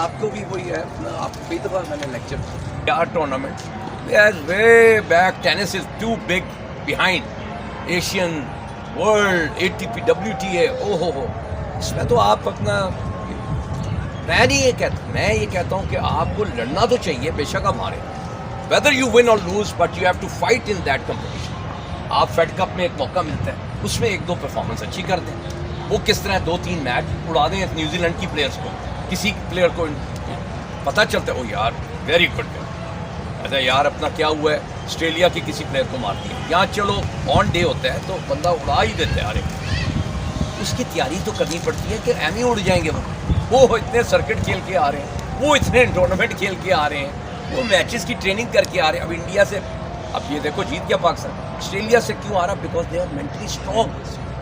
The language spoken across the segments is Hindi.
आपको भी वही है, आप कई दफ़ा मैंने लेक्चर यार tournament way back tennis is too big behind Asian world ATP WTA ओहो इसमें तो आप अपना मैं ये कहता हूँ कि आपको लड़ना तो चाहिए, बेशक आप हारे, वेदर यू विन और lose but you have to fight in that competition. आप फेड कप में एक मौका मिलता है, उसमें एक दो परफॉर्मेंस अच्छी कर दें, वो किस तरह 2-3 मैच उड़ा दें न्यूजीलैंड की प्लेयर्स को, किसी प्लेयर को पता चलता है ओ यार वेरी गुड अच्छा यार अपना क्या हुआ है, ऑस्ट्रेलिया के किसी प्लेयर को मार दिया, यहाँ चलो ऑन डे होता है तो बंदा उड़ा ही देता है, अरे उसकी तैयारी तो करनी पड़ती है कि एम ही उड़ जाएंगे वो इतने सर्किट खेल के आ रहे हैं, वो इतने टूर्नामेंट खेल के आ रहे हैं, वो मैचेस की ट्रेनिंग करके आ रहे हैं। अब इंडिया से अब ये देखो जीत गया पाकिस्तान, ऑस्ट्रेलिया से क्यों आ रहा, because they are mentally strong,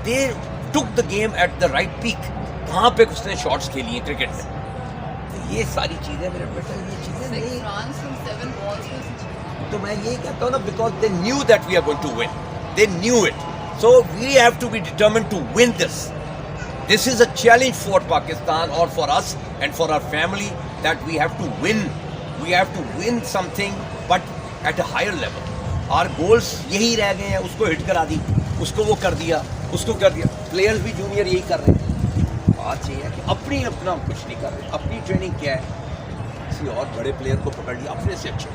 they took the game at the right peak, कहाँ पे उसने शॉट्स खेली हैं क्रिकेट में, तो ये सारी चीज़ें मेरे बेटा ये चीज़ें नहीं, तो मैं यही कहता हूँ ना, because they knew that we are going to win, they knew it, so we have to be determined to win this. This is a challenge for Pakistan or for us and for our family that we have to win. We have to win something but at a higher level. Our goals यही रह गए हैं, उसको हिट करा दी, उसको वो कर दिया, उसको कर दिया, प्लेयर्स भी जूनियर यही कर रहे हैं। बात ये है कि अपना कुछ नहीं कर रहे, अपनी ट्रेनिंग क्या है, किसी और बड़े प्लेयर को पकड़ लिया अपने से अच्छे,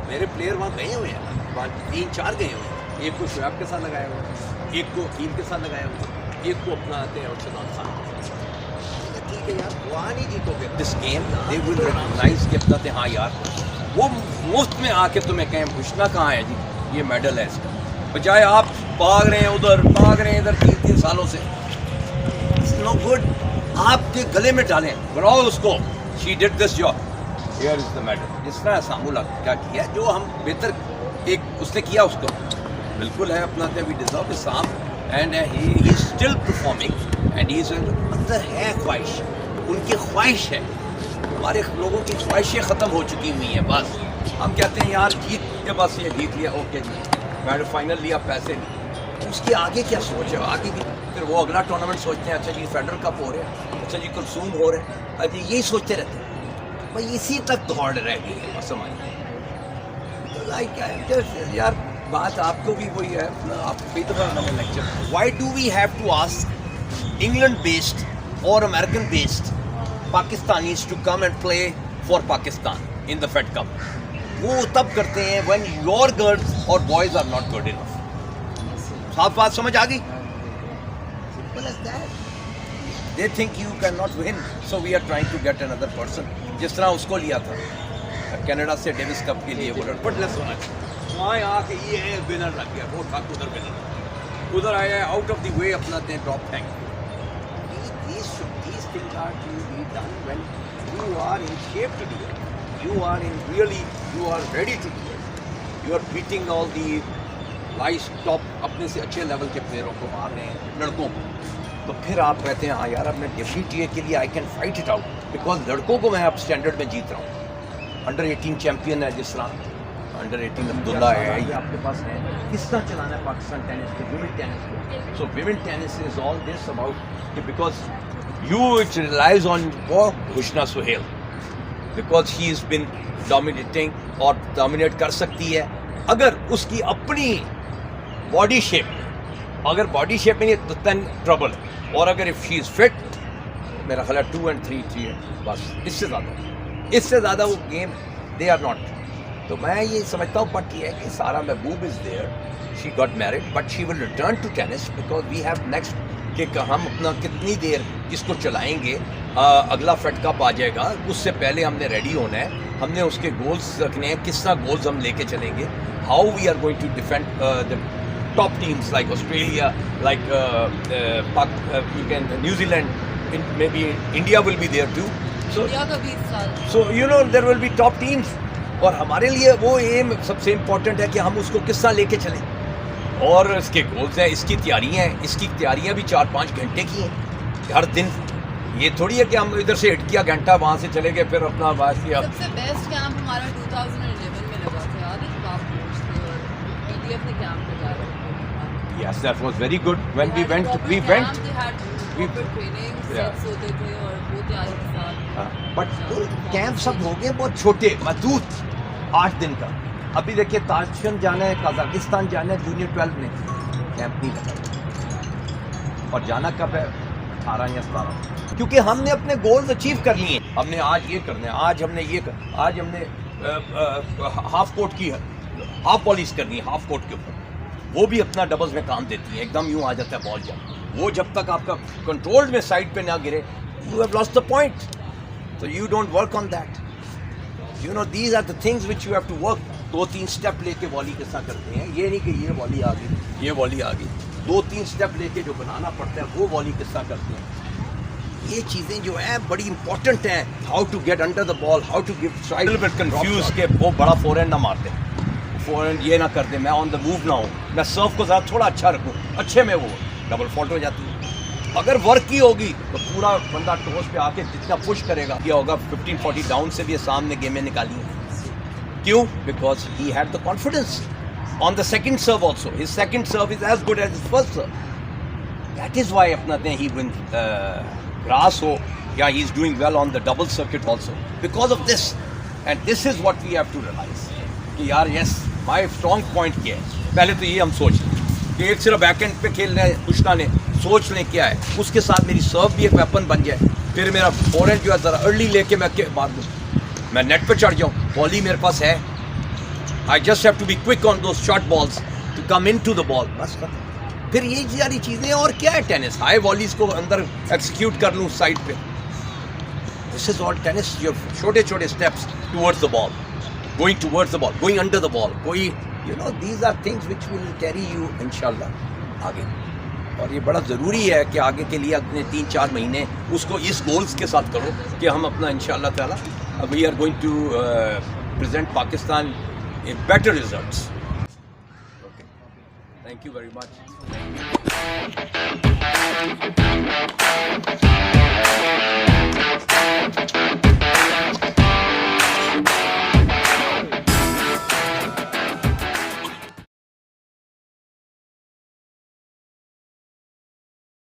मेरे प्लेयर वहाँ गए हुए हैं, वहाँ 3-4 गए हुए हैं, एक को शुएब के साथ लगाया हुआ है, एक को अकील के साथ लगाया हुआ है, एक को अपना आते हैं और शदाब खान, ठीक है यार वहाँ नहीं जीतोगे this game, they will recognise कि अपना हाँ यार वो मुफ्त में आके तुम्हें कहें घुसना कहाँ है जी ये मेडल है इसका, बजाय आप भाग रहे हैं उधर भाग रहे हैं इधर 3 सालों से, इट्स नो गुड, आपके गले में डालें, बनाओ उसको, she did this job, here is the medal, जिस तरह सामूला क्या किया जो हम बेहतर एक उसने किया उसको बिल्कुल है अपना, वी डिजर्व साम and he is still performing and he is अंदर है ख्वाहिश, उनकी ख्वाहिश है, हमारे लोगों की ख्वाहिशें ख़त्म हो चुकी हुई हैं, बस हम कहते हैं यार जीत के बस ये जीत लिया ओके जी मैडल फाइनल लिया पैसे लिए, उसके आगे क्या सोच है आगे की, फिर वो अगला टूर्नामेंट सोचते हैं अच्छा जी फेडरल कप हो रहा है, अच्छा जी कुलसूम हो रहे हैं, अच्छा यही सोचते रहते हैं, भाई इसी तक दौड़ रह गई है बस समझ तो लाइक यार बात आपको भी वही है, आप कई दफ़ा मैंने lecture, why do we have to ask England based और American based Pakistanis to come and play for Pakistan in the Fed Cup, वो तब करते हैं व्हेन योर गर्ल्स और boys are not good enough, साफ बात समझ आ गई, simple as that, they think you can not win so we are trying to get another person, जिस तरह उसको लिया था कनाडा से डेविस कप के लिए वो बटलेस होना चाहिए, वहाँ आके ये है विनर लग गया, वो था उधर विनर, उधर आया आउट ऑफ द वे अपना drop thank, these things are to be done when you are in shape to do it, you are in really you are ready to do it, you are beating all the live top अपने से अच्छे लेवल के प्लेयरों को मार रहे हैं लड़कों को, तो फिर आप कहते हैं हाँ यार अब मैं WTA के लिए I can fight it out, because लड़कों को मैं अब स्टैंडर्ड में जीत रहा हूँ, अंडर 18 चैम्पियन है जिस तरह अंडर 18 अब्दुल्ला है, ये आपके पास है, किस तरह चलाना है पाकिस्तान टेनिस को, विमेन टेनिस को, so women tennis is all this about because you it relies on Husna Suhail, because he is been dominating और डोमिनेट कर सकती है अगर उसकी अपनी बॉडी शेप में, अगर बॉडी शेप में नहीं तो देन ट्रबल, और अगर इफ शी इज फिट मेरा ख्याल 2 and 3 है बस, इससे ज़्यादा वो गेम दे आर नॉट, तो मैं ये समझता हूँ बट ये है कि Sarah Mahboob is there, she got married but she will return to tennis because we have next कि हम अपना कितनी देर इसको चलाएंगे, अगला फेड कप आ जाएगा, उससे पहले हमने रेडी होना है, हमने उसके गोल्स रखने हैं, किस तरह गोल्स हम लेके चलेंगे, how we are going to defend the top teams like Australia, like New Zealand, maybe India will be there too, so you know there will be top teams, और हमारे लिए वो एम सबसे इम्पोर्टेंट है कि हम उसको किस तरह लेके चलें, और इसके गोल्स हैं, इसकी तैयारियां भी 4-5 घंटे की हैं हर दिन, ये थोड़ी है कि हम इधर से हिट किया घंटा वहाँ से चले गए फिर अपना बात किया। सबसे बेस्ट कैंप हमारा 2011 में लगा था याद है, आप पहुंचते और पीटीएफ ने कैंप लगा रहा Yes, that was very good. When we went, They had we- proper training, Yeah. sets होते थे और वो तैयारी के साथ बट कैंप सब हो गए बहुत छोटे महदूद 8 दिन का. अभी देखिए ताशकंद जाना है, कजाकिस्तान जाना है, जूनियर 12 में कैंप नहीं लगा. और जाना कब है? 18 या 17. क्योंकि हमने अपने गोल्स अचीव कर लिए. हमने आज ये करना है, आज हमने हाफ कोर्ट की हाफ पॉलिश करनी है हाफ कोर्ट के ऊपर. वो भी अपना डबल्स में काम देती है. एकदम यूं आ जाता है बॉल जब वो जब तक आपका कंट्रोल्ड में साइड पे ना गिरे, you have lost the point. So you don't work on that. You know, these are the things which you have to work. 2-3 step लेके वॉली के साथ करते हैं. ये नहीं कि ये वॉली आ गई, ये वॉली आ गई. 2-3 स्टेप लेके जो बनाना पड़ता है वो वॉली के साथ करते हैं. ये चीज़ें जो हैं बड़ी इंपॉर्टेंट हैं. How to get under the ball, how to give strike. Little bit confuse के वो बड़ा फोरहैंड ना मारते, फोरहैंड ये ना कर दे, मैं ऑन द मूव ना हूँ, मैं सर्व को ज़्यादा थोड़ा अच्छा रखूँ, अच्छे में वो डबल फॉल्ट हो जाती है. अगर वर्क की होगी तो पूरा बंदा टोस पे आके जितना पुश करेगा ये होगा. 15-40 डाउन से भी सामने गेमें निकाली हैं. क्यों? Because he had the confidence on the second serve also. His second serve is as good as his first serve. That is why अपना ही विन ग्रास हो या he is doing well on the double circuit also because of this. And this is what we have to realise कि यार यस माई स्ट्रॉन्ग पॉइंट क्या है. पहले तो ये हम सोच लें कि एक सिर्फ बैक एंड पे खेल रहे हैं, पूछना ने सोच लें क्या है. उसके साथ मेरी सर्व भी एक वेपन बन जाए. फिर मेरा फोरहैंड जो है ज़रा अर्ली लेके मैं मार दूँ, मैं नेट पे चढ़ जाऊँ. बॉल ही मेरे पास है. I just have to be quick on those short balls to come in to the ball. बस फिर ये सारी चीज़ें. और क्या है टेनिस? हाई वॉलीज को अंदर एक्सिक्यूट कर लूँ साइड पे. This is all tennis. Your छोटे छोटे steps towards the ball, going towards the ball, going under the ball. कोई you know these are things which will carry you इंशाल्लाह आगे. और ये बड़ा ज़रूरी है कि आगे के लिए अपने 3-4 महीने उसको इस गोल्स के साथ करो कि हम अपना इंशाल्लाह ताला we are going to present Pakistan in better results. Okay, thank you very much.